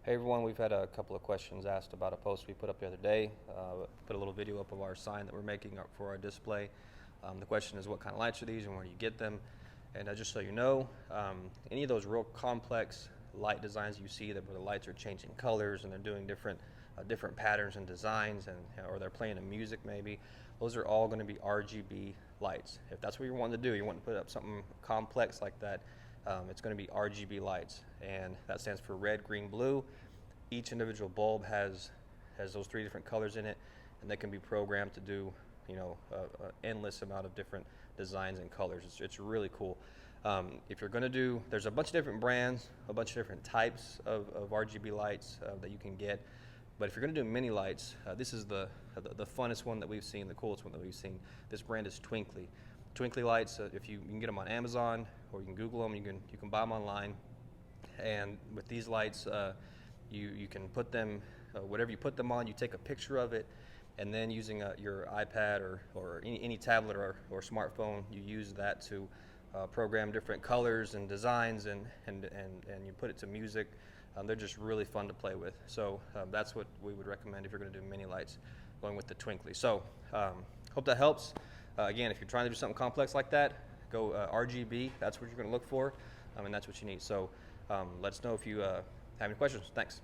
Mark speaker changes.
Speaker 1: Hey everyone, we've had a couple of questions asked about a post we put up the other day. Put a little video up of our sign that we're making for our display. The question is, what kind of lights are these and where do you get them? And just so you know, any of those real complex light designs you see that where the lights are changing colors and they're doing different patterns and designs, or they're playing a music maybe, those are all going to be RGB lights. If that's what you want to do, you want to put up something complex like that, it's going to be RGB lights, and that stands for red, green, blue. Each individual bulb has those three different colors in it, and they can be programmed to do, an endless amount of different designs and colors. It's really cool. If you're going to do, there's a bunch of different brands, a bunch of different types of RGB lights that you can get. But if you're going to do mini lights, this is the funnest one that we've seen, the coolest one that we've seen. This brand is Twinkly. Twinkly lights, if you can get them on Amazon, or you can Google them, you can buy them online. And with these lights, you can put them, whatever you put them on, you take a picture of it, and then using your iPad or any tablet or smartphone, you use that to program different colors and designs, and you put it to music. They're just really fun to play with. So that's what we would recommend if you're going to do mini lights, going with the Twinkly. So hope that helps. Again, if you're trying to do something complex like that, go RGB. That's what you're going to look for, and that's what you need. So let us know if you have any questions. Thanks.